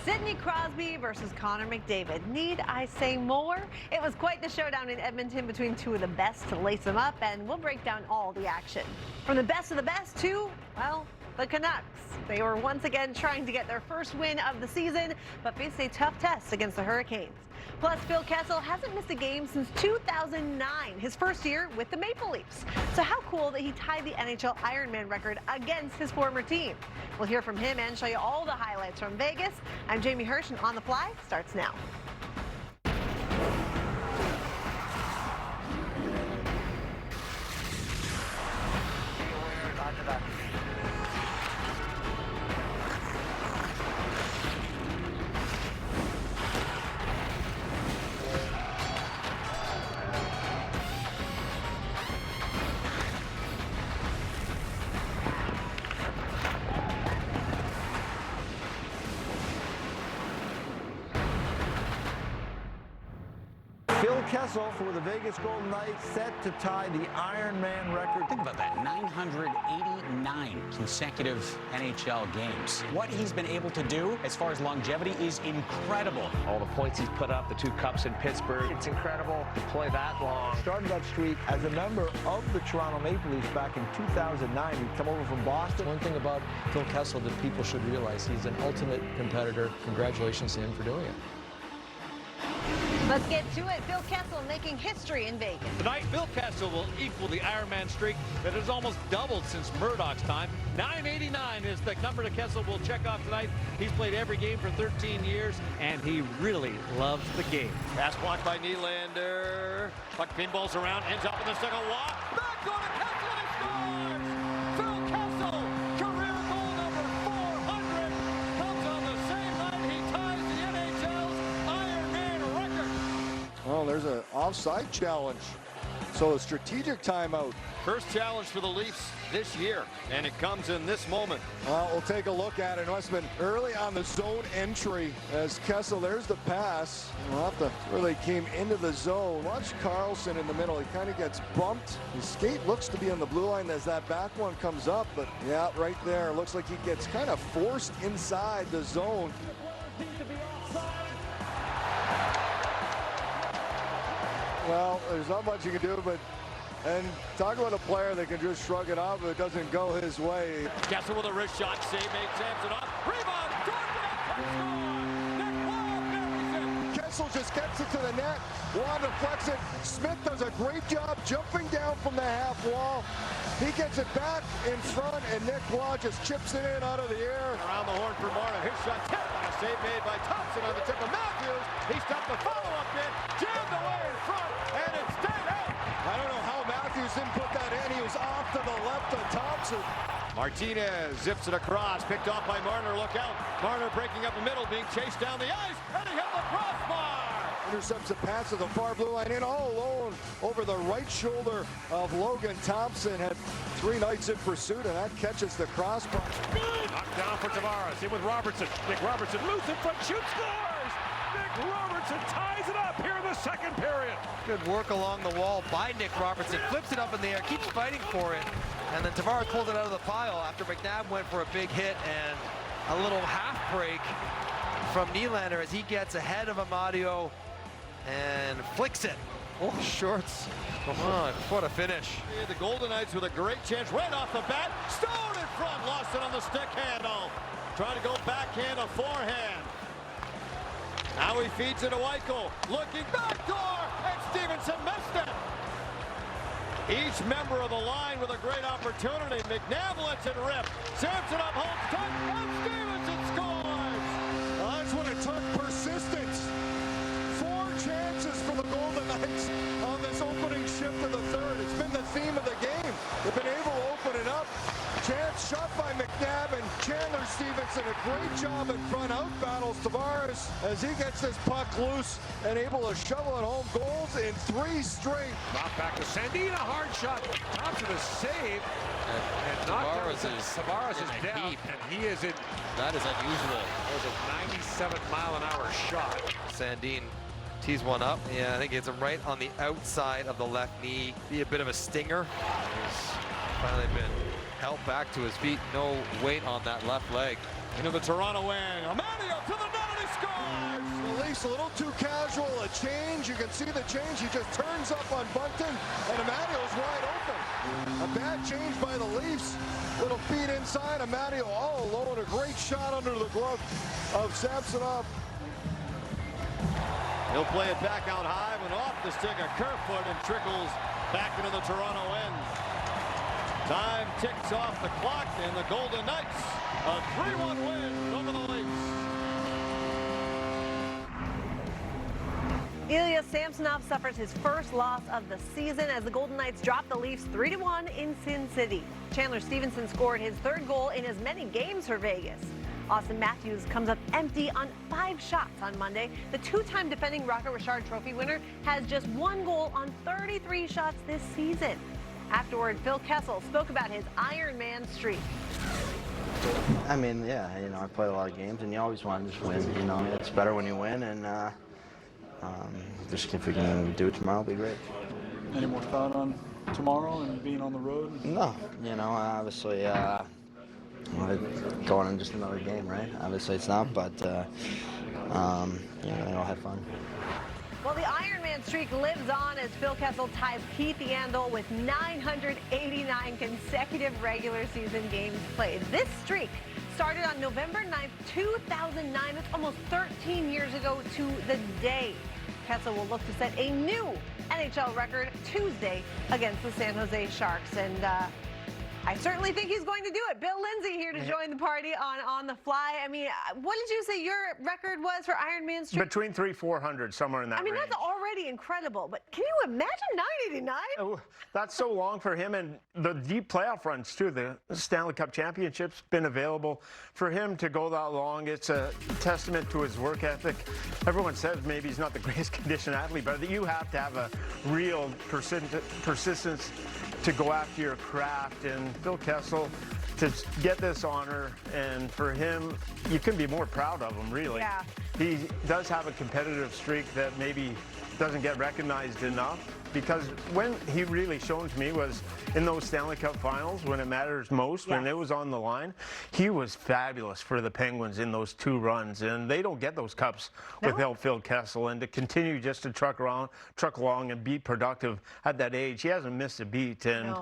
Sidney Crosby versus Connor McDavid. Need I say more? It was quite the showdown in Edmonton between two of the best to lace them up, and we'll break down all the action. From the best of the best to, well, the Canucks. They were once again trying to get their first win of the season, but faced a tough test against the Hurricanes. Plus, Phil Kessel hasn't missed a game since 2009, his first year with the Maple Leafs. So how cool that he tied the NHL Ironman record against his former team. We'll hear from him and show you all the highlights from Vegas. I'm Jamie Hirsch, and On the Fly starts now. Phil Kessel for the Vegas Golden Knights set to tie the Ironman record. Think about that, 989 consecutive NHL games. What he's been able to do as far as longevity is incredible. All the points he's put up, the 2 cups in Pittsburgh, it's incredible to play that long. Started that streak as a member of the Toronto Maple Leafs back in 2009. He'd come over from Boston. One thing about Phil Kessel that people should realize, he's an ultimate competitor. Congratulations to him for doing it. Let's get to it. Phil Kessel making history in Vegas. Tonight, Phil Kessel will equal the Ironman streak that has almost doubled since Murdoch's time. 989 is the number that Kessel will check off tonight. He's played every game for 13 years, and he really loves the game. Pass blocked by Nylander. Puck pinballs around, ends up in the second walk. Back on to Kessel, and he scores! Phil Kessel, career goal number 400, comes on the same night he ties the NHL's Ironman record. Oh, there's an offside challenge. So a strategic timeout. First challenge for the Leafs this year, and it comes in this moment. We'll take a look at it. It must have been early on the zone entry as Kessel, there's the pass. Where they came into the zone. Watch Carlson in the middle. He kind of gets bumped. His skate looks to be on the blue line as that back one comes up, but yeah, right there. Looks like he gets kind of forced inside the zone. Well, there's not much you can do, and talk about a player that can just shrug it off if it doesn't go his way. Kessel with a wrist shot, save made Samsonov. Rebound, Kessel just gets it to the net. Waugh deflects it. Smith does a great job jumping down from the half wall. He gets it back in front, and Nick Waugh just chips it in out of the air. Around the horn for Marner. His shot tipped on a save made by Thompson on the tip of Matthews. He stopped the follow-up bid, jammed away in front, and it stayed out. I don't know how Matthews didn't put that in. He was off to the left of Thompson. Martinez zips it across, picked off by Marner. Look out. Marner breaking up the middle, being chased down the ice, and he hit the crossbar. Intercepts a pass to the far blue line in all alone over the right shoulder of Logan Thompson. Had 3 Knights in pursuit, and that catches the crossbar. Knocked down for Tavares. In with Robertson. Nick Robertson loose in front, shoots, scores! Nick Robertson ties it up here in the second period. Good work along the wall by Nick Robertson. Flips it up in the air, keeps fighting for it. And then Tavares pulled it out of the pile after McNabb went for a big hit, and a little half break from Nylander as he gets ahead of Amadio and flicks it. Oh, shorts. Come on, what a finish. The Golden Knights with a great chance right off the bat. Stone in front, lost it on the stick handle. Trying to go backhand or forehand. Now he feeds it to Eichel. Looking backdoor, and Stevenson missed it. Each member of the line with a great opportunity. McNabb lets it rip. Samsonov holds tight, and Stevenson scores. Well, that's what it took, persistence. 4 chances for the Golden Knights on this opening shift of the third. It's been the theme of the game. They've been able to open it up. Chance shot by McNabb, and Chandler Stevenson, a great job in front, out battles Tavares as he gets this puck loose and able to shovel it home. Goals in 3 straight. Knocked back to Sandin, a hard shot. Thompson is saved. And Tavares is down, and he is in. That is unusual. That was a 97-mile-an-hour shot. Sandin tees one up. Yeah, I think it's him right on the outside of the left knee. Be a bit of a stinger. He's finally been held back to his feet. No weight on that left leg. Into the Toronto wing. Amadio to the net, and he Leafs a little too casual. A change. You can see the change. He just turns up on Bunton, and Amadio's wide open. A bad change by the Leafs. Little feed inside. Amadio all alone. A great shot under the glove of Samsonov. He'll play it back out high, but off the stick of Kerfoot and trickles back into the Toronto end. Time ticks off the clock, and the Golden Knights a 3-1 win over the Leafs. Ilya Samsonov suffers his first loss of the season as the Golden Knights drop the Leafs 3-1 in Sin City. Chandler Stevenson scored his third goal in as many games for Vegas. Austin Matthews comes up empty on 5 shots on Monday. The 2-time defending Rocket Richard Trophy winner has just 1 goal on 33 shots this season. Afterward, Phil Kessel spoke about his Iron Man streak. I mean, yeah, I played a lot of games, and you always want to just win. It's better when you win, and just if we can do it tomorrow, it'll be great. Any more thought on tomorrow and being on the road? No, obviously, going on just another game, right? Obviously, it's not, but I'll have fun. Well, the Ironman streak lives on as Phil Kessel ties Keith Yandel with 989 consecutive regular season games played. This streak started on November 9th, 2009. That's almost 13 years ago to the day. Kessel will look to set a new NHL record Tuesday against the San Jose Sharks. And I certainly think he's going to do it. Bill Lindsay here to join the party on the fly. I mean, what did you say your record was for Ironman streak? Between 300-400, somewhere in that range. That's already incredible, but can you imagine 989? Oh, that's so long for him, and the deep playoff runs, too. The Stanley Cup Championship's been available. For him to go that long, it's a testament to his work ethic. Everyone says maybe he's not the greatest conditioned athlete, but you have to have a real persistence to go after your craft. And Phil Kessel, to get this honor, and for him, you couldn't be more proud of him, really. Yeah. He does have a competitive streak that maybe doesn't get recognized enough, because when he really shone to me was in those Stanley Cup finals when it matters most, when it was on the line. He was fabulous for the Penguins in those 2 runs, and they don't get those cups without Phil Kessel. And to continue just to truck along and be productive at that age, he hasn't missed a beat. And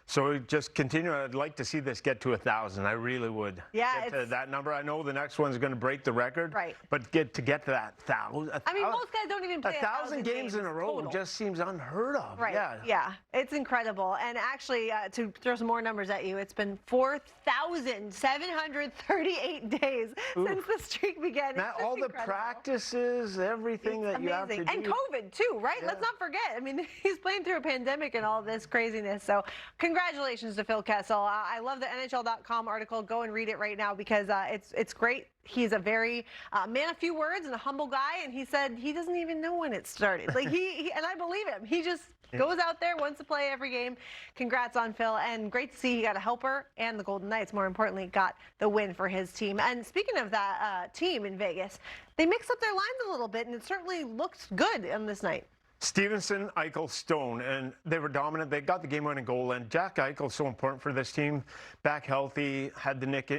so just continue. I'd like to see this get to 1,000. I really would. Yeah, get to that number. I know the next one's going to break the record. Right. But get to that 1,000. I mean, most guys don't even play 1,000 games in a row total. Just seems unheard of. Right. Yeah. It's incredible. And actually, to throw some more numbers at you, it's been 4,738 days since the streak began. Matt, all the practices, everything that you have to do. And COVID, too, right? Let's not forget. I mean, he's playing through a pandemic and all this craziness. So congratulations to Phil Kessel. I love the NHL.com article. Go and read it right now, because it's great. He's a very man of few words and a humble guy, and he said he doesn't even know when it started. Like he and I believe him. He just goes out there, wants to play every game. Congrats on Phil, and great to see he got a helper, and the Golden Knights, more importantly, got the win for his team. And speaking of that team in Vegas, they mixed up their lines a little bit, and it certainly looked good on this night. Stevenson, Eichel, Stone, and they were dominant. They got the game-winning goal, and Jack Eichel, so important for this team. Back healthy, had the neck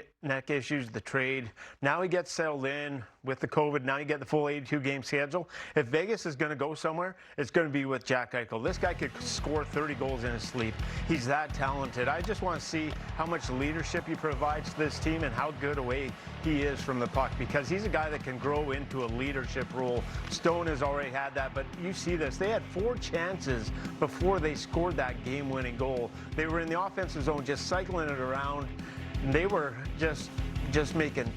issues, the trade. Now he gets settled in with the COVID. Now you get the full 82-game schedule. If Vegas is going to go somewhere, it's going to be with Jack Eichel. This guy could score 30 goals in his sleep. He's that talented. I just want to see how much leadership he provides to this team and how good away he is from the puck, because he's a guy that can grow into a leadership role. Stone has already had that, but you see this. They had 4 chances before they scored that game-winning goal. They were in the offensive zone just cycling it around, and they were just making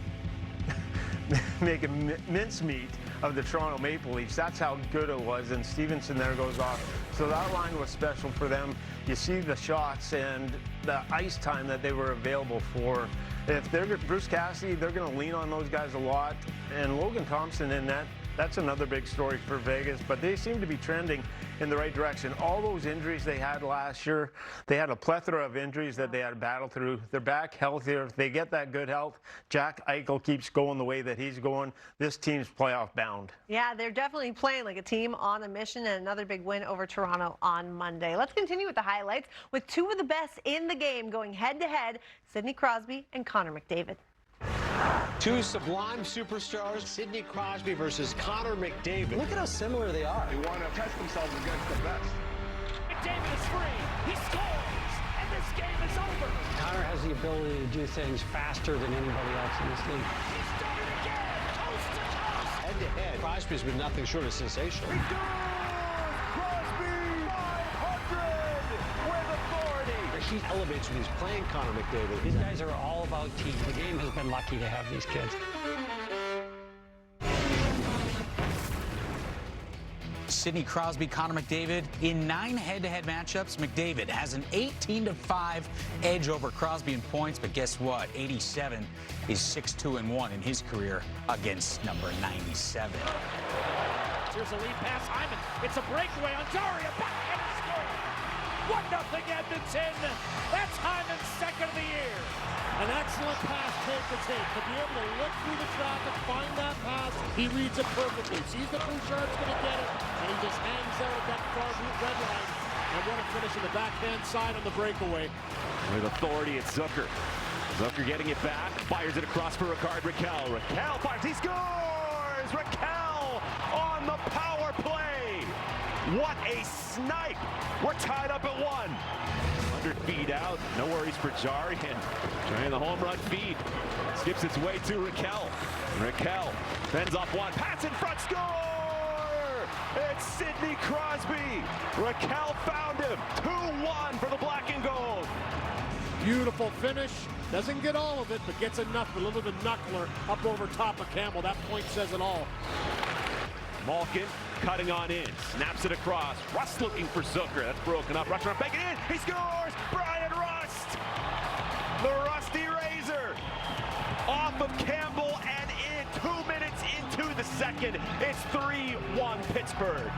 mincemeat of the Toronto Maple Leafs. That's how good it was, and Stevenson there goes off. So that line was special for them. You see the shots and the ice time that they were available for. If they're Bruce Cassidy, they're going to lean on those guys a lot. And Logan Thompson in that, that's another big story for Vegas, but they seem to be trending in the right direction. All those injuries they had last year, they had a plethora of injuries that they had to battle through. They're back healthier. If they get that good health, Jack Eichel keeps going the way that he's going, this team's playoff bound. Yeah, they're definitely playing like a team on a mission, and another big win over Toronto on Monday. Let's continue with the highlights with 2 of the best in the game going head-to-head, Sidney Crosby and Connor McDavid. Two sublime superstars, Sidney Crosby versus Connor McDavid. Look at how similar they are. They want to test themselves against the best. McDavid is free. He scores, and this game is over. Connor has the ability to do things faster than anybody else in this league. He's done it again, coast to coast. Head-to-head, Crosby's been nothing short of sensational. He scores! Crosby 500 with authority. He elevates when he's playing Connor McDavid. These guys are all about team. The game has been lucky to have these kids. Sidney Crosby, Connor McDavid. In 9 head-to-head matchups, McDavid has an 18-5 edge over Crosby in points, but guess what? 87 is 6-2-1 in his career against number 97. Here's a lead pass, Hyman. It's a breakaway on Daria. Backhander score. 1-0 Edmonton. That's Hyman's second of the year. An excellent pass take to take. To be able to look through the traffic, find that pass, he reads it perfectly. Sees the Bouchard's going to get it, and he just hangs out at that far red line. And what a finish on the backhand side on the breakaway. With authority, it's Zucker. Zucker getting it back, fires it across for Rickard Rakell. Rakell fires, he scores! Rakell on the power play! What a snipe! We're tied up at 1. 100 feet out, no worries for Jarry, and trying the home run feed. Skips its way to Rakell. Rakell fends off one, pass in front, score! It's Sidney Crosby. Rakell found him, 2-1 for the black and gold. Beautiful finish. Doesn't get all of it, but gets enough. A little bit of knuckler up over top of Campbell. That point says it all. Malkin cutting on in, snaps it across. Rust looking for Zucker. That's broken up. Rust back it in. He scores! Brian Rust! The Rusty Razor! Off of Campbell and in 2 minutes into the second. It's 3-1 Pittsburgh.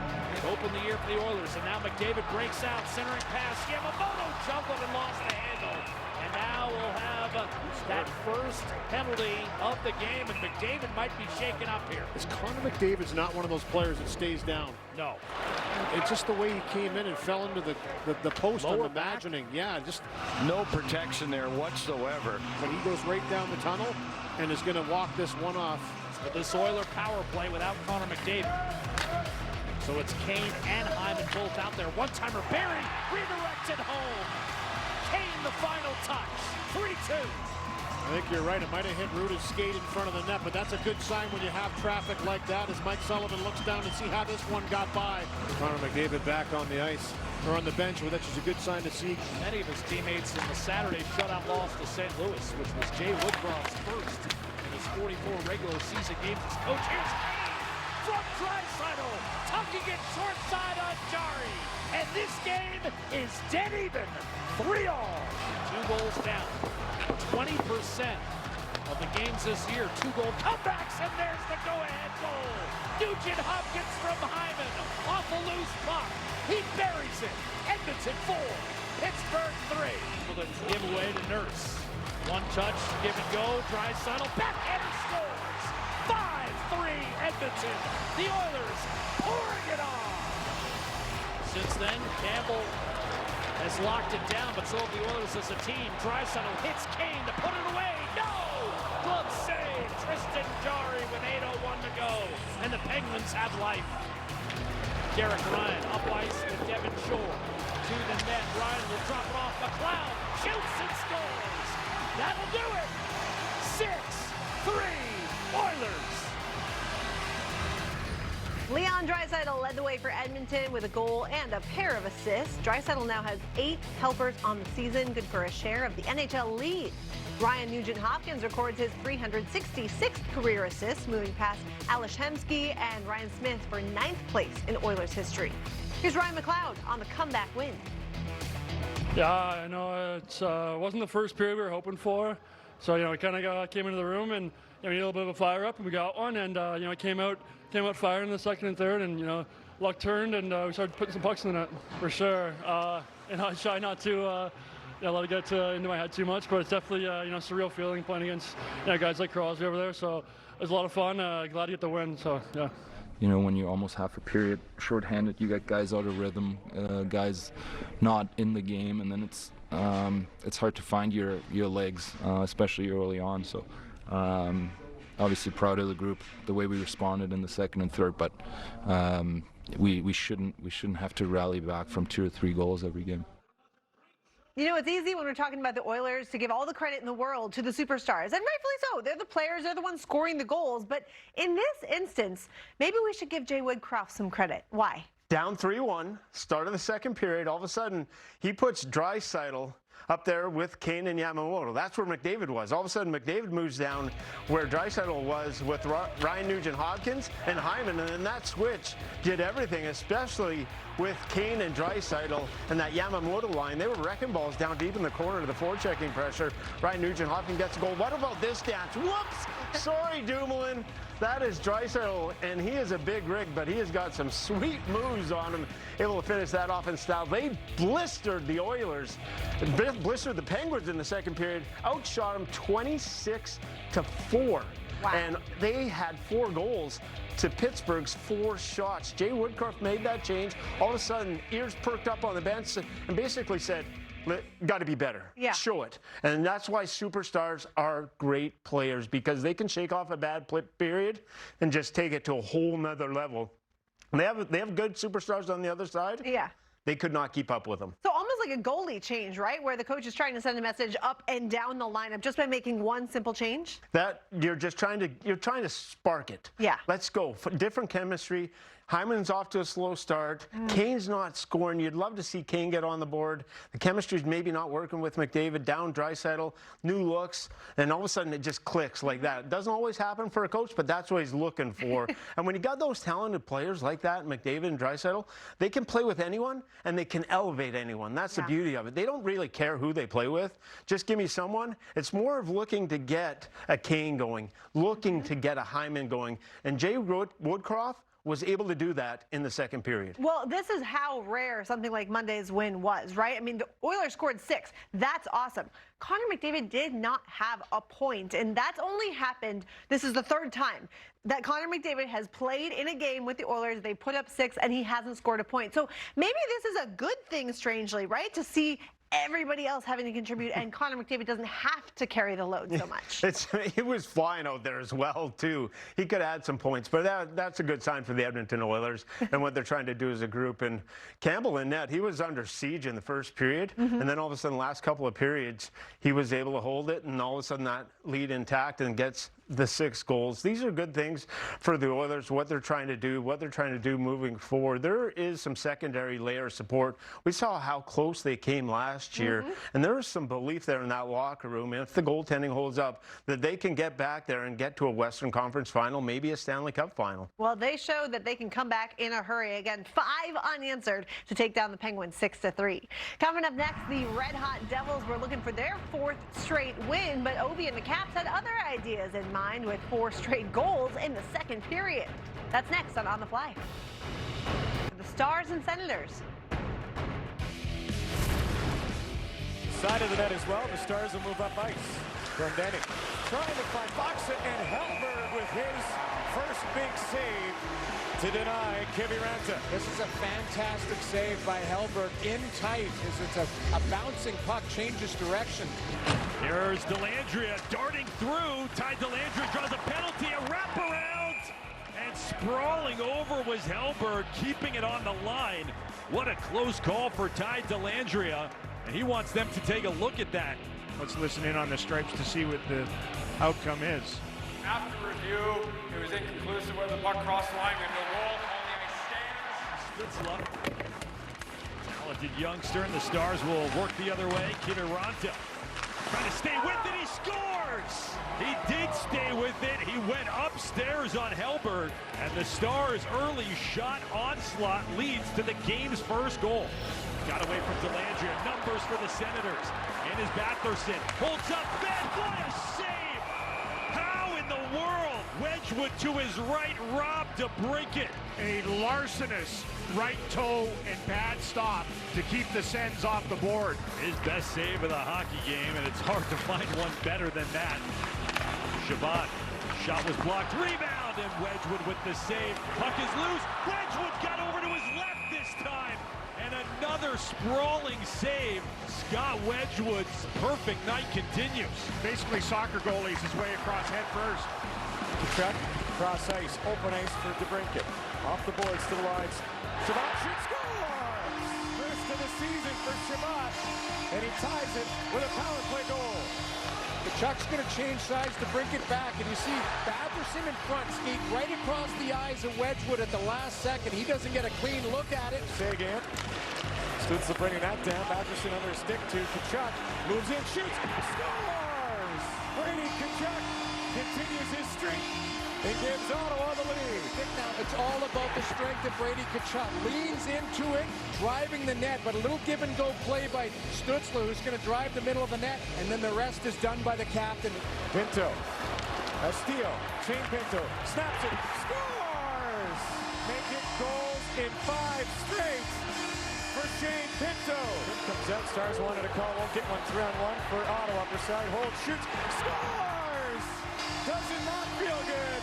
Open the year for the Oilers, and now McDavid breaks out, centering pass. Yamamoto juggled and lost the handle. And now we'll have that first penalty of the game, and McDavid might be shaken up here. Is Connor McDavid's not one of those players that stays down? No. It's just the way he came in and fell into the post. I'm imagining. Yeah, just no protection there whatsoever. But he goes right down the tunnel and is going to walk this one off. But this Oiler power play without Connor McDavid. So it's Kane and Hyman both out there. One-timer Barry redirected home. Kane the final touch. 3-2. I think you're right. It might have hit Ruda's skate in front of the net, but that's a good sign when you have traffic like that as Mike Sullivan looks down to see how this one got by. Connor McDavid back on the ice, or on the bench, which is a good sign to see. Many of his teammates in the Saturday shutout loss to St. Louis, which was Jay Woodcroft's first in his 44 regular season games as coach. Here's Kane from Draisaitl, tucking it short side on Jarry. And this game is dead even. 3-all. 2 goals down. 20% of the games this year, 2-goal comebacks, and there's the go-ahead goal. Nugent Hopkins from Hyman off a loose puck. He buries it. Edmonton 4, Pittsburgh 3. The giveaway to Nurse. One touch, give and go. Draisaitl, backhander scores. 5-3 Edmonton. The Oilers pouring it on. Since then, Campbell has locked it down, but so have the Oilers as a team. Draisaitl hits Kane to put it away. No! Glove save. Tristan Jarry with 8:01 to go. And the Penguins have life. Derek Ryan up ice with Devin Shore. To the net. Ryan will drop it off. McLeod shoots and scores. That'll do it. 6-3 Oilers. Leon Draisaitl led the way for Edmonton with a goal and a pair of assists. Draisaitl now has 8 helpers on the season, good for a share of the NHL lead. Ryan Nugent-Hopkins records his 366th career assist, moving past Ales Hemsky and Ryan Smith for 9th place in Oilers history. Here's Ryan McLeod on the comeback win. Yeah, I know it wasn't the first period we were hoping for. So, we kind of came into the room and we needed a little bit of a fire up, and we got one. And, came out firing in the second and third, and, luck turned, and we started putting some pucks in the net, for sure. And I try not to let it get into my head too much, but it's definitely, a surreal feeling playing against guys like Crosby over there. So it was a lot of fun. Glad to get the win, so, yeah. When you're almost half a period shorthanded, you got guys out of rhythm, guys not in the game, and then it's hard to find your legs, especially early on. So Obviously proud of the group, the way we responded in the second and third, but we shouldn't have to rally back from 2 or 3 goals every game. You know, it's easy when we're talking about the Oilers to give all the credit in the world to the superstars, and rightfully so. They're the players, they're the ones scoring the goals. But in this instance, maybe we should give Jay Woodcroft some credit. Why? Down 3-1, start of the second period, all of a sudden he puts Draisaitl up there with Kane and Yamamoto. That's where McDavid was. All of a sudden, McDavid moves down where Draisaitl was with Ryan Nugent-Hopkins and Hyman, and then that switch did everything, especially with Kane and Draisaitl and that Yamamoto line. They were wrecking balls down deep in the corner to the forechecking pressure. Ryan Nugent-Hopkins gets a goal. What about this dance? Whoops! Sorry, Dumoulin. That is Draisaitl, and he is a big rig, but he has got some sweet moves on him, able to finish that off in style. They blistered the Oilers, blistered the Penguins in the second period, outshot them 26-4. Wow. And they had 4 goals to Pittsburgh's 4 shots. Jay Woodcroft made that change. All of a sudden, ears perked up on the bench and basically said, got to be better. Yeah. Show it. And that's why superstars are great players, because they can shake off a bad period and just take it to a whole nother level. And they have good superstars on the other side. Yeah. They could not keep up with them. So almost like a goalie change, right? Where the coach is trying to send a message up and down the lineup just by making one simple change. That you're trying to spark it. Yeah. Let's go. Different chemistry. Hyman's off to a slow start. Kane's not scoring. You'd love to see Kane get on the board. The chemistry's maybe not working with McDavid. Down Draisaitl, new looks, and all of a sudden it just clicks like that. It doesn't always happen for a coach, but that's what he's looking for. And when you got those talented players like that, McDavid and Draisaitl, they can play with anyone and they can elevate anyone. That's the beauty of it. They don't really care who they play with. Just give me someone. It's more of looking to get a Kane going, looking to get a Hyman going. And Jay Woodcroft was able to do that in the second period. Well, this is how rare something like Monday's win was, right? I mean, the Oilers scored 6. That's awesome. Connor McDavid did not have a point, and that's only happened, this is the 3rd time that Connor McDavid has played in a game with the Oilers. They put up 6, and he hasn't scored a point. So maybe this is a good thing, strangely, right? To see everybody else having to contribute, and Connor McDavid doesn't have to carry the load so much. He was flying out there as well, too. He could add some points, but that's a good sign for the Edmonton Oilers and what they're trying to do as a group. And Campbell in net, he was under siege in the first period, and then all of a sudden, last couple of periods, he was able to hold it, and all of a sudden that lead intact and gets the 6 goals. These are good things for the Oilers, what they're trying to do moving forward. There is some secondary layer of support. We saw how close they came last year, and there is some belief there in that locker room, and if the goaltending holds up, that they can get back there and get to a Western Conference final, maybe a Stanley Cup final. Well, they showed that they can come back in a hurry. Again, 5 unanswered to take down the Penguins 6-3. Coming up next, the Red Hot Devils were looking for their 4th straight win, but Ovi and the Caps had other ideas in mind with 4 straight goals in the second period. That's next on the Fly. The Stars and Senators. Side of the net as well. The Stars will move up ice. Glendening trying to find Boxit, and Hellberg with his first big save to deny Kiviranta. This is a fantastic save by Hellberg in tight as it's a bouncing puck changes direction. Here's Dellandrea darting through. Ty Dellandrea draws a penalty, a wraparound, and sprawling over was Hellberg, keeping it on the line. What a close call for Ty Dellandrea, and he wants them to take a look at that. Let's listen in on the Stripes to see what the outcome is. After review, it was inconclusive whether the puck crossed the line. We have no goal. Only a stands. Talented youngster, and the Stars will work the other way. Kiviranta trying to stay with it. He scores! He did stay with it. He went upstairs on Hellberg, and the Stars' early shot onslaught leads to the game's first goal. Got away from Dellandrea. Numbers for the Senators. And is Batherson. Holds up. Ben, what a save! How in the world? Wedgwood to his right. Rob to break it. A larcenous right toe and bad stop to keep the Sens off the board. His best save of the hockey game, and it's hard to find one better than that. Chabot. Shot was blocked. Rebound. then Wedgwood with the save. Puck is loose. Wedgwood got over to his left this time. And another sprawling save. Scott Wedgwood's perfect night continues. Basically soccer goalies his way across head first. Tkachuk, cross ice, open ice for DeBrincat. Off the boards to the lines. Shabbat shoots, scores! First of the season for Shabbat. And he ties it with a power play goal. Tkachuk's going to change sides to bring it back, and you see Batherson in front skate right across the eyes of Wedgwood at the last second. He doesn't get a clean look at it. Seguin. Stützle bringing that down. Batherson under a stick to Tkachuk. Moves in, shoots, scores! Brady Tkachuk continues his streak and gives Ottawa the lead. Now, it's all about the strength of Brady Tkachuk. Leans into it, driving the net, but a little give-and-go play by Stützle, who's going to drive the middle of the net, and then the rest is done by the captain. Pinto. A steal. Shane Pinto snaps it. Scores! Make it goals in 5 straight for Shane Pinto. Here comes out. Stars wanted a call. Won't get one. 3-on-1 for Ottawa. Brassard holds, shoots, scores! Does it not feel good?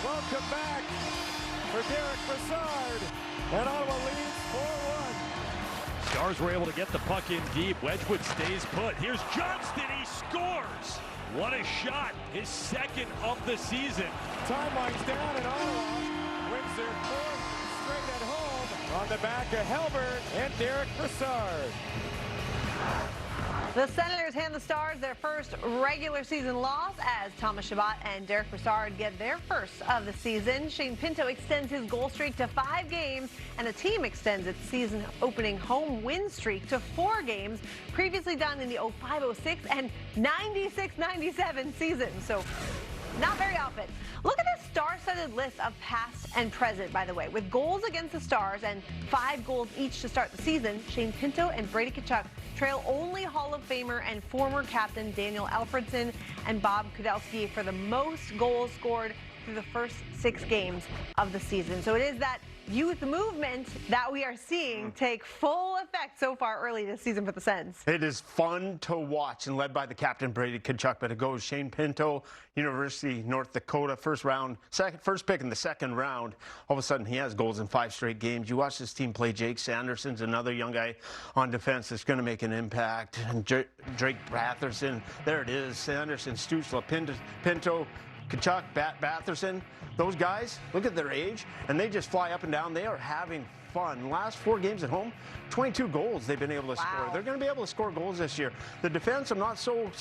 Welcome back for Derek Brassard. And Ottawa leads 4-1. Stars were able to get the puck in deep. Wedgwood stays put. Here's Johnston. He scores. What a shot. His second of the season. Time winds down and Ottawa wins their 4th straight at home on the back of Helbert and Derek Brassard. The Senators hand the Stars their first regular season loss as Thomas Chabot and Derek Brassard get their first of the season. Shane Pinto extends his goal streak to 5 games, and the team extends its season-opening home win streak to 4 games, previously done in the 05-06 and 96-97 seasons. So not very often. Look at this star-studded list of past and present, by the way. With goals against the Stars and 5 goals each to start the season, Shane Pinto and Brady Tkachuk trail only Hall of Famer and former captain Daniel Alfredsson and Bob Kudelski for the most goals scored through the first 6 games of the season. So it is that youth movement that we are seeing take full effect so far early this season for the Sens. It is fun to watch and led by the captain Brady Tkachuk, but it goes Shane Pinto, University North Dakota, first pick in the 2nd round. All of a sudden he has goals in 5 straight games. You watch this team play. Jake Sanderson's another young guy on defense that's going to make an impact. And Drake Batherson, there it is. Sanderson, Stützle, Pinto, Tkachuk, Batherson, those guys, look at their age, and they just fly up and down. They are having fun. Last 4 games at home, 22 goals they've been able to score. They're going to be able to score goals this year. The defense I'm not so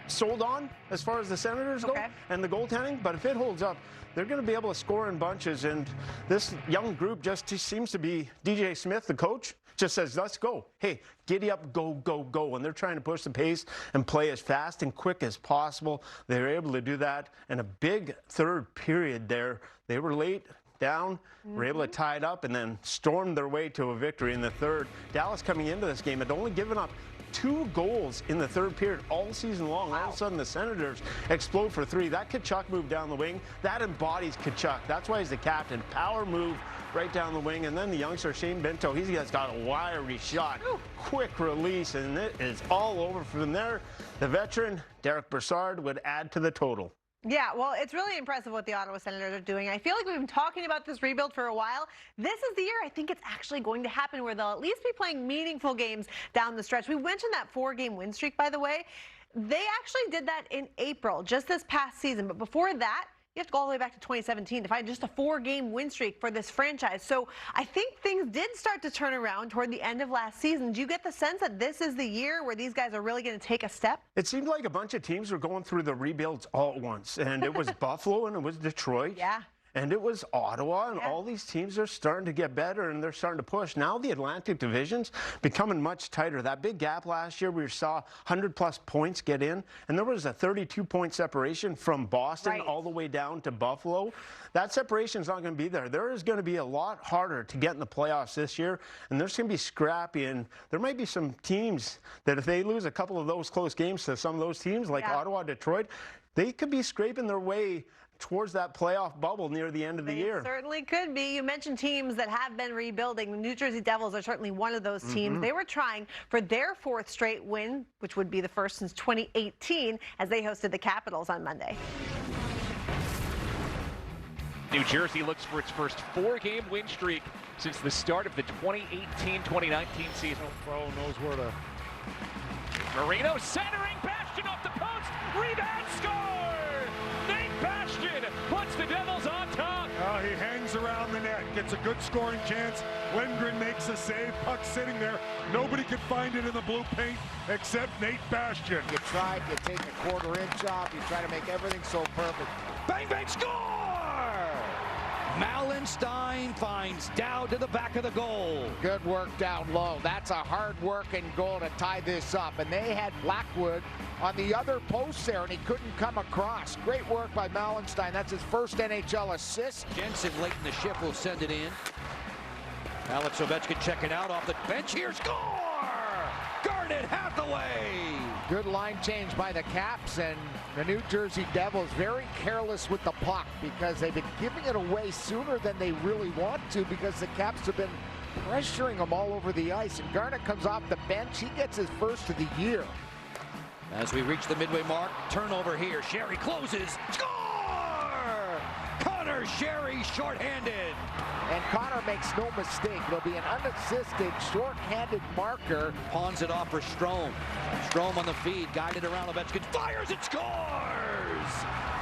sold on as far as the Senators go and the goaltending, but if it holds up, they're going to be able to score in bunches. And this young group just seems to be DJ Smith, the coach, just says, let's go. Hey, giddy up, go, go, go. And they're trying to push the pace and play as fast and quick as possible. They were able to do that in a big 3rd period there. They were late, down, were able to tie it up, and then stormed their way to a victory in the 3rd. Dallas coming into this game had only given up 2 goals in the 3rd period all season long. All of a sudden, the Senators explode for 3. That Tkachuk move down the wing, that embodies Tkachuk. That's why he's the captain. Power move right down the wing. And then the youngster, Shane Pinto, he's got a wiry shot. Quick release, and it is all over from there. The veteran, Derek Brassard, would add to the total. Yeah, well, it's really impressive what the Ottawa Senators are doing. I feel like we've been talking about this rebuild for a while. This is the year I think it's actually going to happen where they'll at least be playing meaningful games down the stretch. We mentioned that 4-game win streak, by the way. They actually did that in April, just this past season. But before that, you have to go all the way back to 2017 to find just a 4-game win streak for this franchise. So I think things did start to turn around toward the end of last season. Do you get the sense that this is the year where these guys are really going to take a step? It seemed like a bunch of teams were going through the rebuilds all at once. And it was Buffalo and it was Detroit. Yeah. And it was Ottawa, and all these teams are starting to get better, and they're starting to push. Now the Atlantic Division's becoming much tighter. That big gap last year, we saw 100-plus points get in, and there was a 32-point separation from Boston all the way down to Buffalo. That separation's not going to be there. There is going to be a lot harder to get in the playoffs this year, and there's going to be scrappy, and there might be some teams that if they lose a couple of those close games to some of those teams, like Ottawa, Detroit, they could be scraping their way towards that playoff bubble near the end of the year. Certainly could be. You mentioned teams that have been rebuilding. The New Jersey Devils are certainly one of those teams. They were trying for their 4th straight win, which would be the first since 2018, as they hosted the Capitals on Monday. New Jersey looks for its first 4-game win streak since the start of the 2018-2019 season. Pro knows where to. Marino centering, Bastian off the post, rebound, score! Nate Bastian puts the Devils on top. He hangs around the net, gets a good scoring chance. Lindgren makes a save, puck sitting there. Nobody could find it in the blue paint except Nate Bastian. You tried, you take a quarter-inch off, you try to make everything so perfect. Bang, bang, score! Malenstein finds Dowd to the back of the goal. Good work down low. That's a hard-working goal to tie this up. And they had Blackwood on the other post there, and he couldn't come across. Great work by Malenstein. That's his first NHL assist. Jensen late in the shift will send it in. Alex Ovechkin checking out off the bench here. Score! Garnet Hathaway! Good line change by the Caps, and the New Jersey Devils very careless with the puck because they've been giving it away sooner than they really want to because the Caps have been pressuring them all over the ice. And Garnet comes off the bench. He gets his first of the year. As we reach the midway mark, turnover here. Sherry closes. Score! Connor Sherry shorthanded. And Connor makes no mistake. It'll be an unassisted, short-handed marker. Pawns it off for Strome. Strome on the feed, guided around Ovechkin. Fires and scores!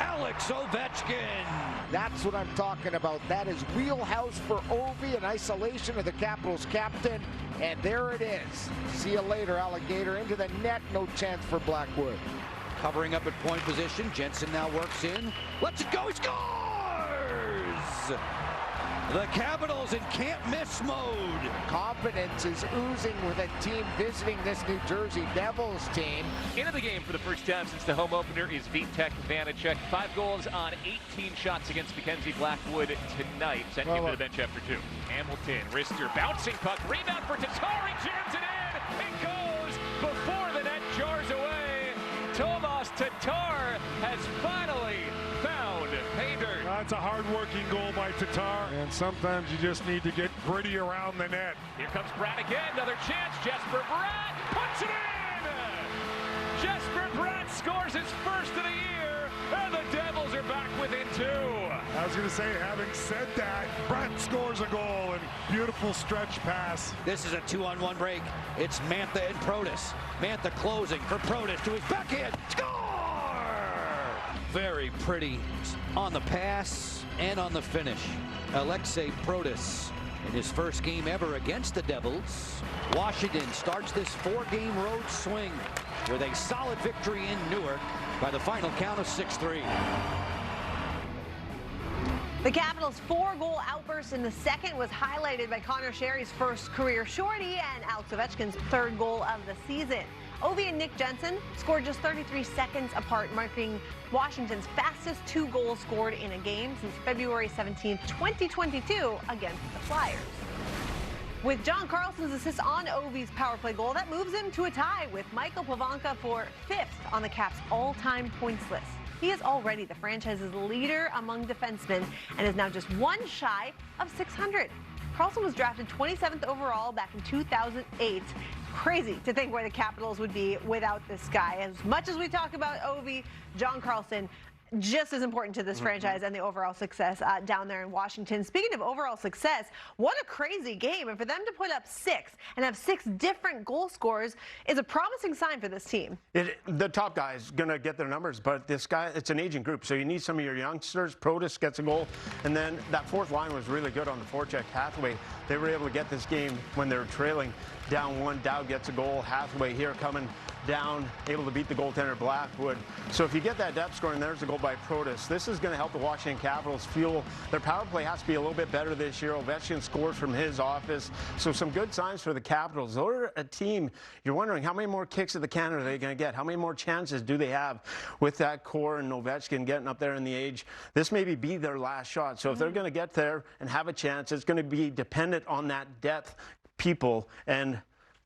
Alex Ovechkin. That's what I'm talking about. That is wheelhouse for Ovi in isolation of the Capitals captain. And there it is. See you later, Alligator. Into the net, no chance for Blackwood. Covering up at point position. Jensen now works in. Lets it go, he scores! The Capitals in can't-miss mode. Confidence is oozing with a team visiting this New Jersey Devils team. Into the game for the first time since the home opener is Vitek Vanacek. 5 goals on 18 shots against Mackenzie Blackwood tonight. Sent him to the bench after 2. Hamilton, wrister, bouncing puck, rebound for Tatar, he jams it in. It goes before the net jars away. Tomas Tatar has finally found pay dirt. That's a hard-working goal by Tatar, and sometimes you just need to get gritty around the net. Here comes Bratt again, another chance. Jesper Bratt puts it in! Jesper Bratt scores his first of the year, and the Devils are back within 2. I was going to say, having said that, Bratt scores a goal, and beautiful stretch pass. This is a 2-on-1 break. It's Mantha and Protas. Mantha closing for Protas to his backhand. Score! Very pretty on the pass and on the finish. Alexei Protas in his first game ever against the Devils. Washington starts this 4-game road swing with a solid victory in Newark by the final count of 6-3. The Capitals' 4-goal outburst in the second was highlighted by Connor Sherry's first career shorty and Alex Ovechkin's 3rd goal of the season. Ovi and Nick Jensen scored just 33 seconds apart, marking Washington's fastest 2 goals scored in a game since February 17, 2022 against the Flyers. With John Carlson's assist on Ovi's power play goal, that moves him to a tie with Michael Pavanka for 5th on the Caps' all-time points list. He is already the franchise's leader among defensemen and is now just 1 shy of 600. Carlson was drafted 27th overall back in 2008. Crazy to think where the Capitals would be without this guy. As much as we talk about Ovi, John Carlson, just as important to this franchise and the overall success down there in Washington. Speaking of overall success, what a crazy game. And for them to put up 6 and have 6 different goal scorers is a promising sign for this team. The top guy is going to get their numbers, but this guy, it's an aging group. So you need some of your youngsters. Protas gets a goal. And then that 4th line was really good on the forecheck. Hathaway, they were able to get this game when they were trailing down 1. Dowd gets a goal. Hathaway here coming down, able to beat the goaltender Blackwood. So if you get that depth score, and there's a goal by Protas, this is going to help the Washington Capitals fuel. Their power play has to be a little bit better this year. Ovechkin scores from his office. So some good signs for the Capitals. They're a team, you're wondering how many more kicks at the can are they going to get? How many more chances do they have with that core and Ovechkin getting up there in the age? This may be their last shot. So if they're going to get there and have a chance, it's going to be dependent on that depth people and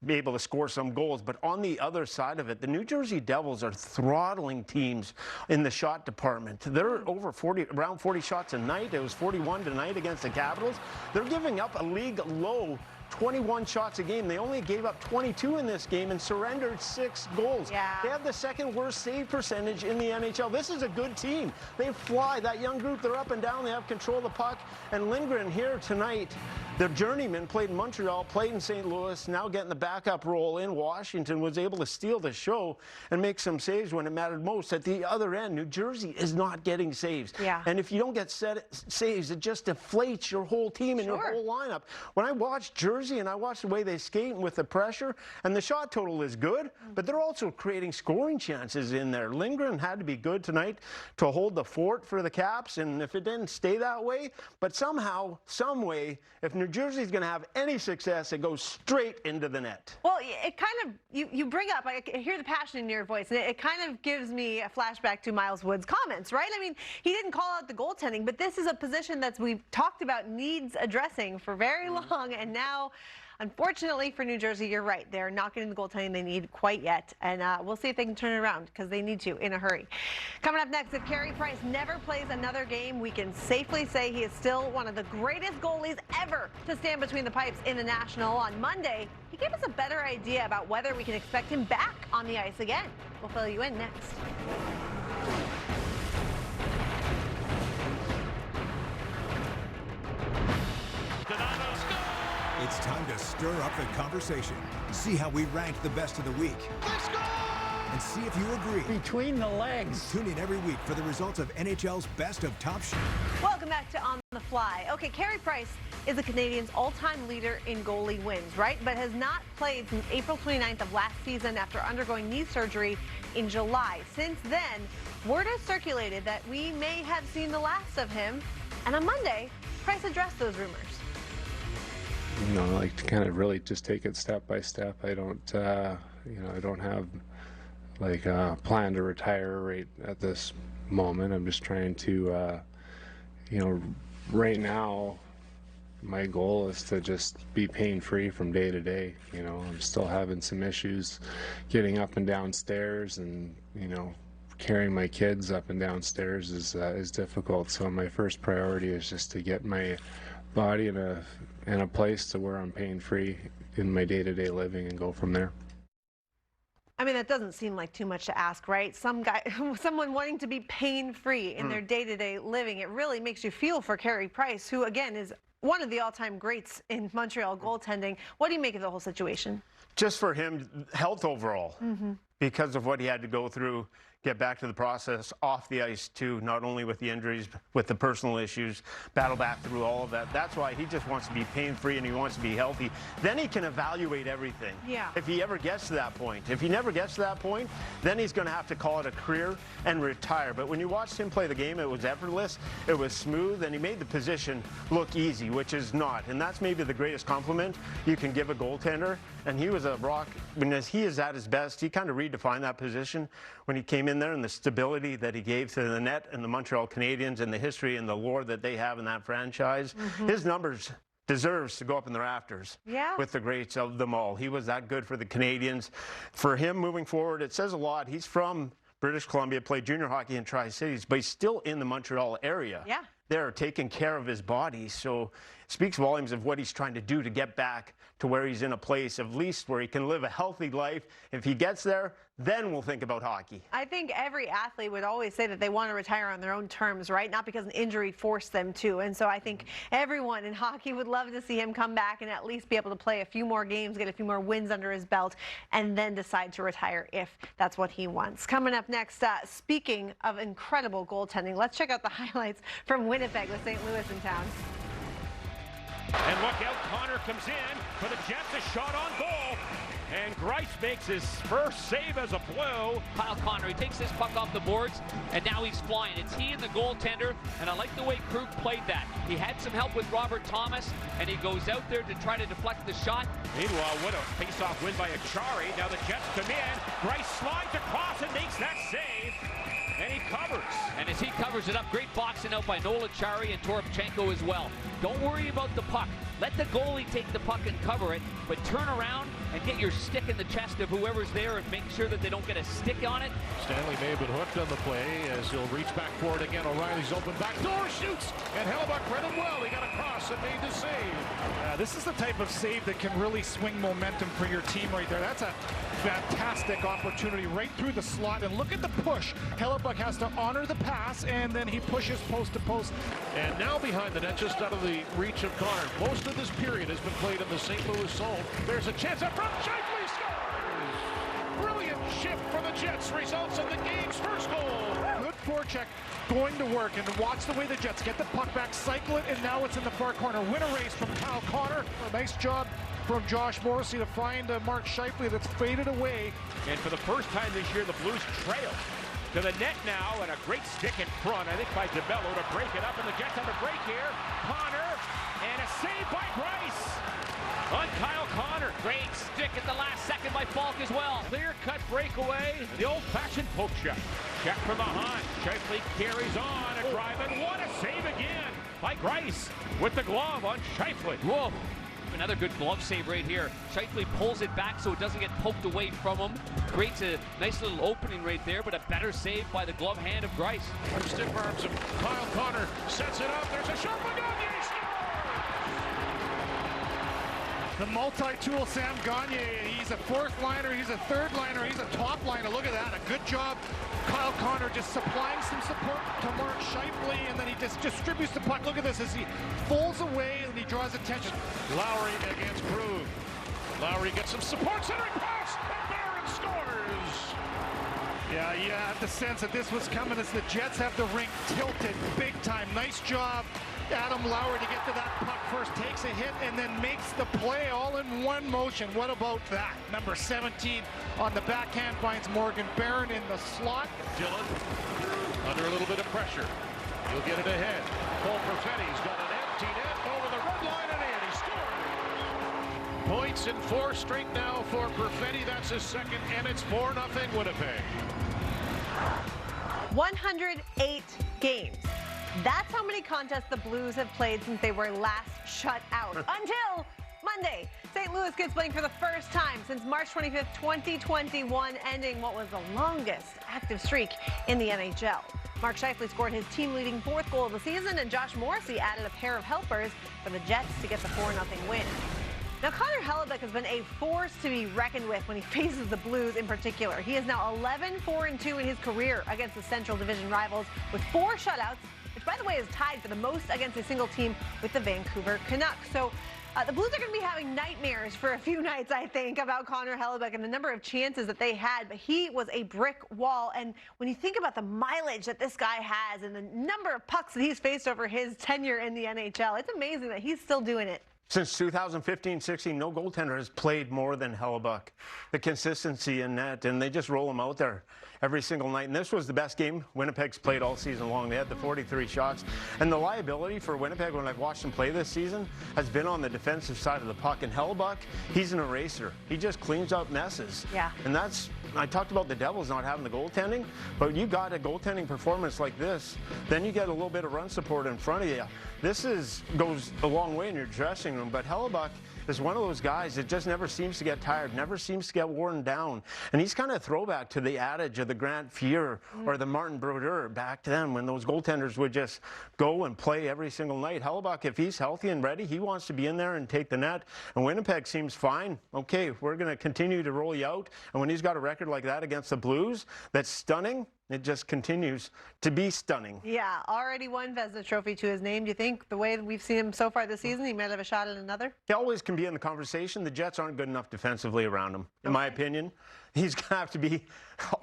be able to score some goals. But on the other side of it, the New Jersey Devils are throttling teams in the shot department. They're over around 40 shots a night. It was 41 tonight against the Capitals. They're giving up a league low 21 shots a game. They only gave up 22 in this game and surrendered 6 goals. Yeah. They have the second worst save percentage in the NHL. This is a good team. They fly. That young group, they're up and down. They have control of the puck. And Lindgren here tonight, the journeyman, played in Montreal, played in St. Louis, now getting the backup role in Washington, was able to steal the show and make some saves when it mattered most. At the other end, New Jersey is not getting saves. Yeah. And if you don't get saves, it just deflates your whole team and your whole lineup. When I watch Jersey and I watch the way they skate with the pressure, and the shot total is good, but they're also creating scoring chances in there. Lindgren had to be good tonight to hold the fort for the Caps, and if it didn't stay that way, but somehow, some way, if New Jersey's going to have any success, it goes straight into the net. Well, it kind of, you bring up, I hear the passion in your voice, and it kind of gives me a flashback to Miles Wood's comments, right? I mean, he didn't call out the goaltending, but this is a position that we've talked about needs addressing for very long, and now, unfortunately for New Jersey, you're right. They're not getting the goaltending they need quite yet, and we'll see if they can turn it around because they need to in a hurry. Coming up next, if Carey Price never plays another game, we can safely say he is still one of the greatest goalies ever to stand between the pipes in the National. On Monday, he gave us a better idea about whether we can expect him back on the ice again. We'll fill you in next. It's time to stir up the conversation. See how we ranked the best of the week. And see if you agree. Between the legs. Tune in every week for the results of NHL's best of top shots. Welcome back to On the Fly. Okay, Carey Price is the Canadiens' all-time leader in goalie wins, right? But has not played since April 29th of last season after undergoing knee surgery in July. Since then, word has circulated that we may have seen the last of him. And on Monday, Price addressed those rumors. You know, like to kind of really just take it step by step. I don't, I don't have like a plan to retire right at this moment. I'm just trying to, right now, my goal is to just be pain-free from day to day. You know, I'm still having some issues getting up and down stairs, and carrying my kids up and down stairs is difficult. So my first priority is just to get my body in a place to where I'm pain-free in my day-to-day living and go from there. I mean, that doesn't seem like too much to ask, right? Someone wanting to be pain-free in their day-to-day living. It really makes you feel for Carey Price, who, again, is one of the all-time greats in Montreal goaltending. What do you make of the whole situation? Just for him, health overall, because of what he had to go through, get back to the process off the ice too, not only with the injuries, with the personal issues, battle back through all of that. That's why he just wants to be pain-free and he wants to be healthy. Then he can evaluate everything. Yeah. If he ever gets to that point. If he never gets to that point, then he's going to have to call it a career and retire. But when you watched him play the game, it was effortless, it was smooth, and he made the position look easy, which is not. And that's maybe the greatest compliment you can give a goaltender. And he was a rock. When he is at his best, he kind of redefined that position when he came in there, and the stability that he gave to the net and the Montreal Canadiens and the history and the lore that they have in that franchise. His numbers deserves to go up in the rafters with the greats of them all. He was that good for the Canadiens. For him moving forward, it says a lot. He's from British Columbia, played junior hockey in Tri-Cities, but he's still in the Montreal area. Yeah. They're taking care of his body, so it speaks volumes of what he's trying to do to get back to where he's in a place at least where he can live a healthy life. If he gets there, then we'll think about hockey. I think every athlete would always say that they want to retire on their own terms, right? Not because an injury forced them to. And so I think everyone in hockey would love to see him come back and at least be able to play a few more games, get a few more wins under his belt, and then decide to retire if that's what he wants. Coming up next, speaking of incredible goaltending, let's check out the highlights from Winnipeg with St. Louis in town. And look out, Connor comes in for the Jets, a shot on goal. And Greiss makes his first save as a Blue. Kyle Connor, he takes this puck off the boards, and now he's flying. It's he and the goaltender, and I like the way Krug played that. He had some help with Robert Thomas, and he goes out there to try to deflect the shot. Meanwhile, what a face-off win by Achari. Now the Jets come in. Greiss slides across and makes that save. And he covers covers. And as he covers it up, great boxing out by Nola Chari and Toropchenko as well. Don't worry about the puck. Let the goalie take the puck and cover it, but turn around and get your stick in the chest of whoever's there and make sure that they don't get a stick on it. Stanley may have been hooked on the play as he'll reach back for it again. O'Reilly's open back door, shoots, and Hellebuyck read him well. He got across and made the save. This is the type of save that can really swing momentum for your team right there. That's a fantastic opportunity right through the slot, and look at the push. Hellebuyck has to honor the pass, and then he pushes post to post. And now behind the net, just out of the reach of Connor. Most of this period has been played in the St. Louis zone. There's a chance up front. Scheifele scores! Brilliant shift for the Jets results in the game's first goal. Good forecheck going to work, and watch the way the Jets get the puck back, cycle it, and now it's in the far corner. Win a race from Kyle Connor. A nice job from Josh Morrissey to find Mark Scheifele that's faded away. And for the first time this year, the Blues trail to the net now, and a great stick in front, I think, by DeBello to break it up, and the Jets have a break here. Connor, and a save by Bryce on Kyle Connor. Great stick at the last second by Falk as well. Clear-cut breakaway, the old-fashioned poke check. Check from behind. Scheifele carries on, a drive, and what a save again by Bryce with the glove on Scheifele. Whoa. Another good glove save right here. Scheifele pulls it back so it doesn't get poked away from him. Creates a nice little opening right there, but a better save by the glove hand of Greiss. From stiff arms, and Kyle Connor sets it up. There's a shot by Gagne. The multi-tool Sam Gagne, he's a fourth liner, he's a third liner, he's a top liner. Look at that, a good job. Kyle Connor just supplying some support to Mark Scheifele, and then he just distributes the puck. Look at this as he falls away and he draws attention. Lowry against Krug. Lowry gets some support, centering pass, and Barron scores. Yeah, you had the sense that this was coming as the Jets have the rink tilted big time. Nice job, Adam Lowry, to get to that puck first, takes a hit, and then makes the play all in one motion. What about that? Number 17 on the backhand finds Morgan Barron in the slot. Dillon under a little bit of pressure. He'll get it ahead. Cole Perfetti's got an empty net over the red line and in. He scores. Points in 4 straight now for Perfetti. That's his second, and it's 4-0 Winnipeg. 108 games. That's how many contests the Blues have played since they were last shut out. Until Monday. St. Louis gets playing for the first time since March 25th, 2021, ending what was the longest active streak in the NHL. Mark Scheifele scored his team-leading 4th goal of the season, and Josh Morrissey added a pair of helpers for the Jets to get the 4-0 win. Now, Connor Hellebuyck has been a force to be reckoned with when he faces the Blues in particular. He is now 11-4-2 in his career against the Central Division rivals with 4 shutouts, which, by the way, is tied for the most against a single team with the Vancouver Canucks. So the Blues are going to be having nightmares for a few nights, I think, about Connor Hellebuyck and the number of chances that they had. But he was a brick wall. And when you think about the mileage that this guy has and the number of pucks that he's faced over his tenure in the NHL, it's amazing that he's still doing it. Since 2015-16, no goaltender has played more than Hellebuyck. The consistency in net, and they just roll him out there every single night. And this was the best game Winnipeg's played all season long. They had the 43 shots. And the liability for Winnipeg, when I've watched them play this season, has been on the defensive side of the puck. And Hellebuyck, he's an eraser. He just cleans up messes. Yeah. And that's, I talked about the Devils not having the goaltending, but you got a goaltending performance like this, then you get a little bit of run support in front of you. This goes a long way in your dressing room, but Hellebuyck is one of those guys that just never seems to get tired, never seems to get worn down. And he's kind of a throwback to the adage of the Grant Fuhr or the Martin Brodeur back then, when those goaltenders would just go and play every single night. Hellebuyck, if he's healthy and ready, he wants to be in there and take the net. And Winnipeg seems fine. Okay, we're going to continue to roll you out. And when he's got a record like that against the Blues, that's stunning. It just continues to be stunning. Yeah, already one Vezina Trophy to his name. Do you think the way that we've seen him so far this season, he might have a shot at another? He always can be in the conversation. The Jets aren't good enough defensively around him, in my opinion. He's going to have to be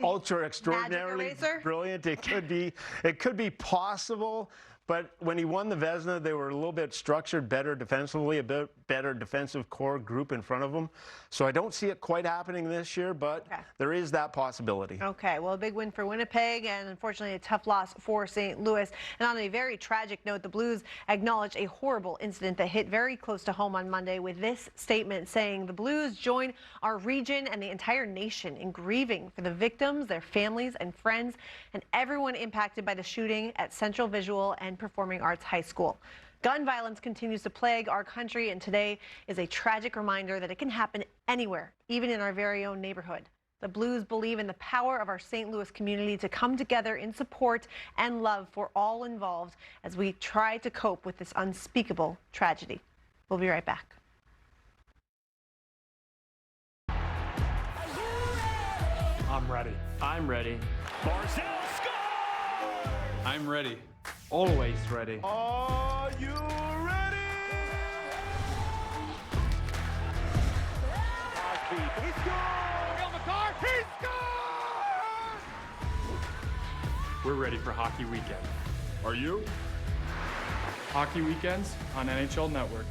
ultra extraordinarily brilliant. It could be possible, But when he won the Vezina, they were a little bit structured better defensively, a bit better defensive core group in front of them. So I don't see it quite happening this year, but there is that possibility. Okay, well, a big win for Winnipeg, and unfortunately a tough loss for St. Louis. And on a very tragic note, the Blues acknowledged a horrible incident that hit very close to home on Monday with this statement saying, "The Blues join our region and the entire nation in grieving for the victims, their families and friends, and everyone impacted by the shooting at Central Visual and Performing Arts High School. Gun violence continues to plague our country, and today is a tragic reminder that it can happen anywhere, even in our very own neighborhood. The Blues believe in the power of our St. Louis community to come together in support and love for all involved as we try to cope with this unspeakable tragedy." We'll be right back. I'm ready. I'm ready. Barzal scores! I'm ready. Always ready. Are you ready? Crosby, he scored! Real McCarr, he scored! We're ready for hockey weekend. Are you? Hockey weekends on NHL Network.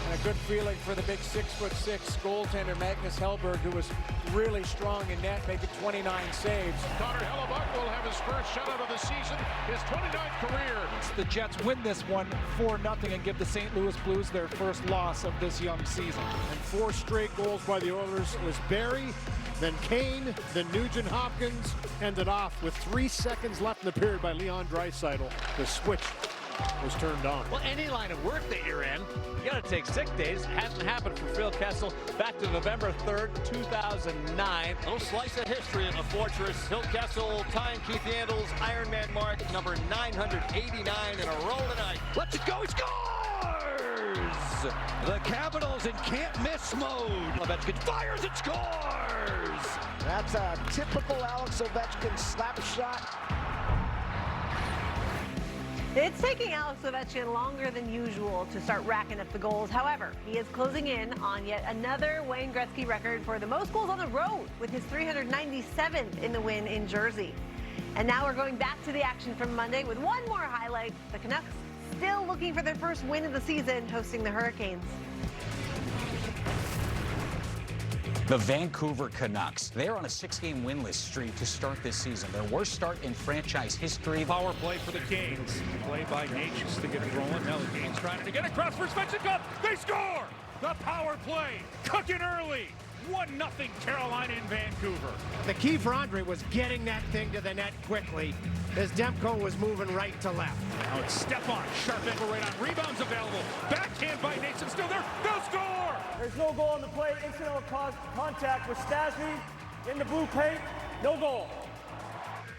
And a good feeling for the big 6'6" goaltender Magnus Hellberg, who was really strong in net, making 29 saves. Connor Hellebuck will have his first shutout of the season, his 29th career. The Jets win this one 4-0 and give the St. Louis Blues their first loss of this young season. And 4 straight goals by the Oilers. It was Barry, then Kane, then Nugent Hopkins, ended off with 3 seconds left in the period by Leon Draisaitl. The switch was turned on. Well, any line of work that you're in, you got to take sick days. Hasn't happened for Phil Kessel back to November 3rd, 2009. Little slice of history in the Fortress. Phil Kessel tying Keith Yandle's Ironman mark, number 989 in a row tonight. Let's go, he scores! The Capitals in can't-miss mode. Ovechkin fires and scores! That's a typical Alex Ovechkin slap shot. It's taking Alex Ovechkin longer than usual to start racking up the goals. However, he is closing in on yet another Wayne Gretzky record for the most goals on the road with his 397th in the win in Jersey. And now we're going back to the action from Monday with one more highlight. The Canucks still looking for their first win of the season, hosting the Hurricanes. The Vancouver Canucks, they're on a 6-game winless streak to start this season. Their worst start in franchise history. Power play for the Canes. Play by Natchez to get it rolling. Now the Canes trying to get across for Svechnikov. They score! The power play, cooking early. 1-0 Carolina in Vancouver. The key for Andre was getting that thing to the net quickly as Demko was moving right to left. Now it's Stepan, sharp angle right on. Rebounds available. Backhand by Natchez, still there. They'll score! There's no goal on the play. Incidental contact with Stastny in the blue paint. No goal.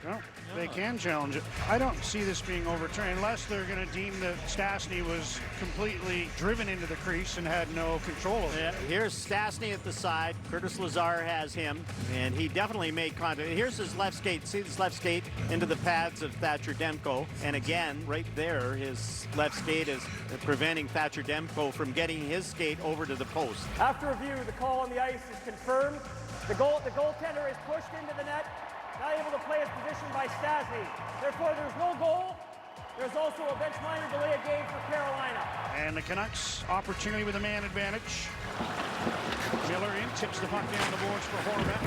Well, they can challenge it. I don't see this being overturned unless they're going to deem that Stastny was completely driven into the crease and had no control over it. Here's Stastny at the side. Curtis Lazar has him, and he definitely made contact. Here's his left skate. See this left skate into the pads of Thatcher Demko. And again, right there, his left skate is preventing Thatcher Demko from getting his skate over to the post. After review, the call on the ice is confirmed. The goaltender is pushed into the net. Not able to play his position by Stastny. Therefore, there's no goal. There's also a bench minor delay of game for Carolina. And the Canucks opportunity with a man advantage. Miller in, tips the puck down the boards for Horvat.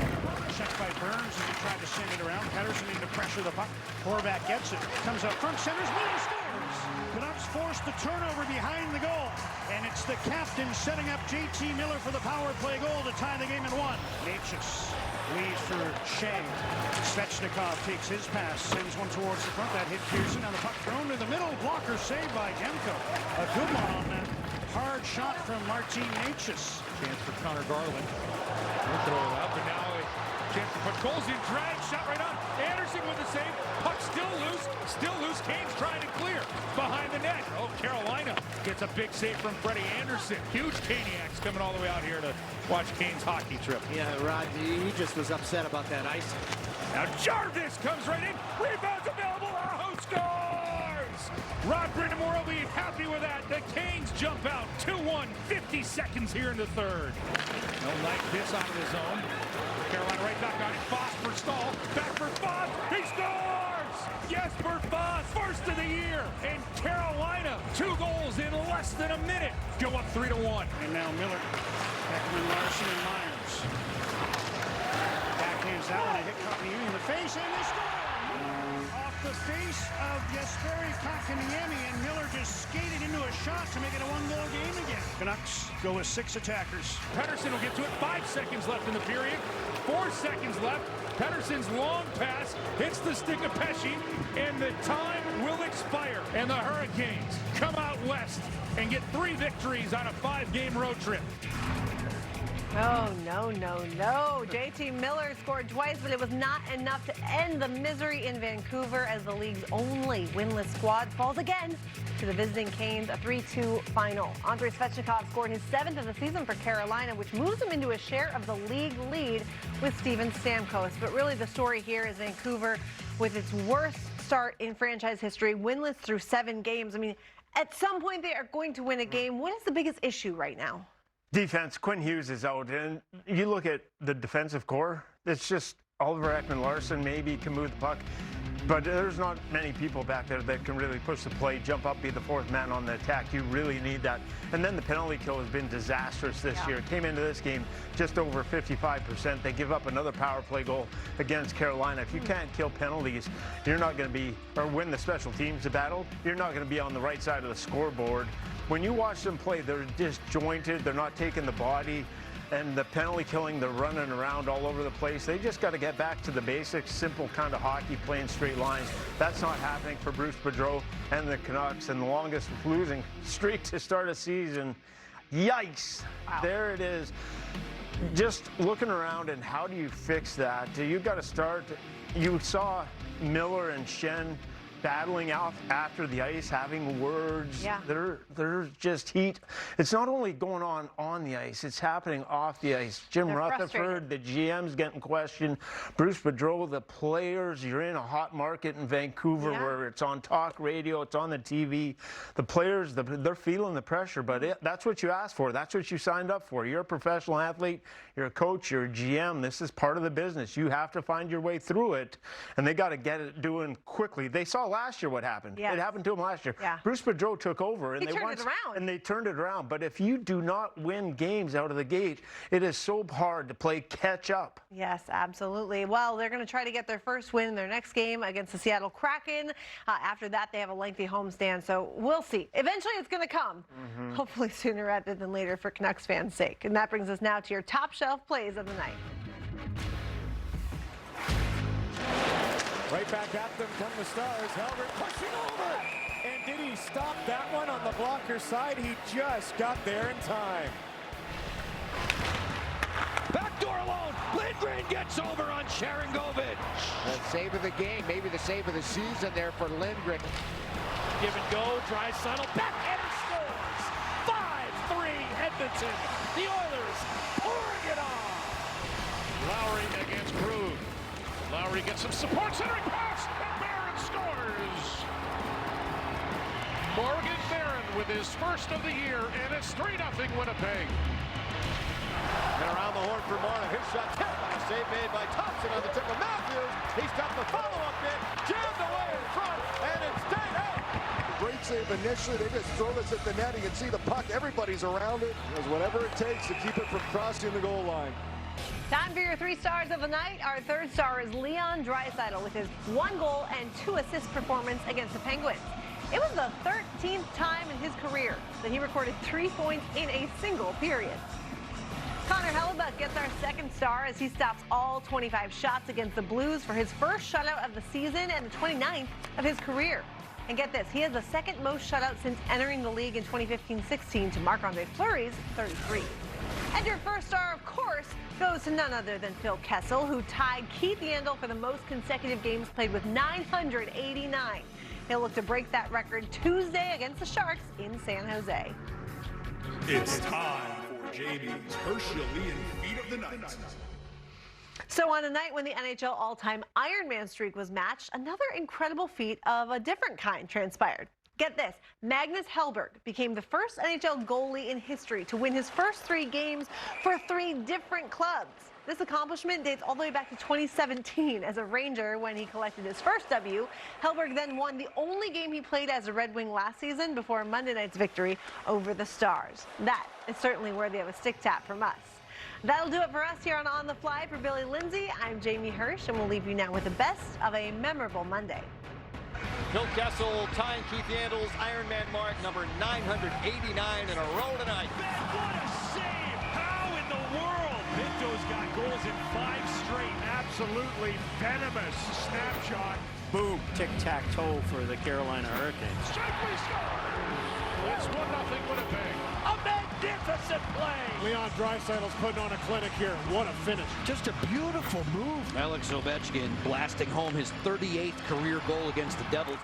Checked by Burns as he tried to send it around. Pettersson in to pressure the puck. Horvat gets it. Comes up front, centers, Miller scores! Canucks force the turnover behind the goal. And it's the captain setting up JT Miller for the power play goal to tie the game at 1. Natchez leads for Shea. Svechnikov takes his pass, sends one towards the front. That hit Pearson. Now the puck thrown to the middle. Blocker saved by Demko. A good one on that hard shot from Martin Natchez. Chance for Connor Garland. He'll throw it up, and now a chance to put goals in. Drag, shot right on. Anderson with the save. Puck still loose. Still loose. Kane's trying to clear. Behind the net. Oh, Carolina gets a big save from Freddie Anderson. Huge Caniacs coming all the way out here to watch Kane's hockey trip. Yeah, Rod, he just was upset about that icing. Now Jarvis comes right in. Rebounds available. Aho scores! Rod Brindamore will be happy with that. The Canes jump out 2-1, 50 seconds here in the third. No Knight hits out of his zone. Carolina right back on it. Foss for Stahl. Back for Foss. He scores! Jesper Foss, first of the year. And Carolina, 2 goals in less than a minute. Go up 3-1. And now Miller, Beckman, Larson, and Myers. Backhands that one. A hit Kotkaniemi in the face, and they score! Off the face of Jesperi Kotkaniemi, and Miller just skated into a shot to make it a 1-goal game again. Canucks go with 6 attackers. Pettersson will get to it. 5 seconds left in the period. 4 seconds left. Pettersson's long pass hits the stick of Pesce, and the time will expire. And the Hurricanes come out west and get 3 victories on a 5-game road trip. Oh, no, no, no. JT Miller scored twice, but it was not enough to end the misery in Vancouver as the league's only winless squad falls again to the visiting Canes, a 3-2 final. Andrei Svechnikov scored his 7th of the season for Carolina, which moves him into a share of the league lead with Steven Stamkos. But really the story here is Vancouver with its worst start in franchise history, winless through 7 games. I mean, at some point they are going to win a game. What is the biggest issue right now? Defense. Quinn Hughes is out, and you look at the defensive core, it's just Oliver Ekman-Larsson maybe can move the puck, but there's not many people back there that can really push the play, jump up, be the 4th man on the attack. You really need that. And then the penalty kill has been disastrous this year. Came into this game just over 55%. They give up another power play goal against Carolina. If you can't kill penalties, you're not going to be, or win the special teams battle, you're not going to be on the right side of the scoreboard. When you watch them play, they're disjointed, they're not taking the body, and the penalty killing, they're running around all over the place. They just got to get back to the basics, simple kind of hockey, playing straight lines. That's not happening for Bruce Boudreau and the Canucks, and the longest losing streak to start a season. Yikes! Wow. There it is. Just looking around, and how do you fix that? You've got to start. You saw Miller and Schenn battling out after the ice, having words. Yeah. They're just heat. It's not only going on the ice, it's happening off the ice. Jim Rutherford, the GM's getting questioned. Bruce Boudreau, the players. You're in a hot market in Vancouver where it's on talk radio, it's on the TV. The players, they're feeling the pressure, but that's what you asked for. That's what you signed up for. You're a professional athlete. You're a coach. You're a GM. This is part of the business. You have to find your way through it, and they got to get it doing quickly. They saw last year what happened. It happened to him last year. Bruce Boudreau took over, and they turned it around. But if you do not win games out of the gate, it is so hard to play catch up. Yes, absolutely. Well, they're going to try to get their first win in their next game against the Seattle Kraken. After that, they have a lengthy homestand, so we'll see. Eventually, it's going to come. Hopefully sooner rather than later for Canucks fans' sake. And that brings us now to your top shelf plays of the night. Right back at them come the Stars. Halbert pushing over. And did he stop that one on the blocker side? He just got there in time. Backdoor alone. Lindgren gets over on Sharangovich. The save of the game, maybe the save of the season there for Lindgren. Give and go. Draisaitl. Backhander scores. 5-3 Edmonton. The Oilers pouring it on. Lowry against Krug. Lowry gets some support, centering pass, and Barron scores. Morgan Barron with his first of the year, and it's 3-0 Winnipeg. And around the horn for Marner, his shot tipped by a save made by Thompson on the tip of Matthews. He's got the follow-up bit, jammed away in front, and it stayed out. Great save initially. They just throw this at the net. You can see the puck. Everybody's around it. Does whatever it takes to keep it from crossing the goal line. Time for your 3 stars of the night. Our 3rd star is Leon Draisaitl with his 1 goal and 2 assist performance against the Penguins. It was the 13th time in his career that he recorded 3 points in a single period. Connor Hellebuyck gets our 2nd star as he stops all 25 shots against the Blues for his first shutout of the season and the 29th of his career. And get this, he has the 2nd most shutouts since entering the league in 2015-16 to Marc-Andre Fleury's 33. And your 1st star, of course, goes to none other than Phil Kessel, who tied Keith Yandle for the most consecutive games played with 989. He'll look to break that record Tuesday against the Sharks in San Jose. It's time for JB's Herschelian Feat of the Night. So on a night when the NHL all-time Ironman streak was matched, another incredible feat of a different kind transpired. Get this, Magnus Hellberg became the first NHL goalie in history to win his first 3 games for 3 different clubs. This accomplishment dates all the way back to 2017 as a Ranger when he collected his first W. Hellberg then won the only game he played as a Red Wing last season before Monday night's victory over the Stars. That is certainly worthy of a stick tap from us. That'll do it for us here on The Fly. For Billy Lindsay, I'm Jamie Hirsch, and we'll leave you now with the best of a memorable Monday. Phil Kessel tying Keith Yandle's Ironman mark, number 989 in a row tonight. What a save! How in the world? Pinto's got goals in 5 straight. Absolutely venomous snapshot. Boom, tic-tac-toe for the Carolina Hurricanes. Shankly score! It's 1-0 Winnipeg. A magnificent play! Leon Draisaitl's putting on a clinic here. What a finish. Just a beautiful move. Alex Ovechkin blasting home his 38th career goal against the Devils.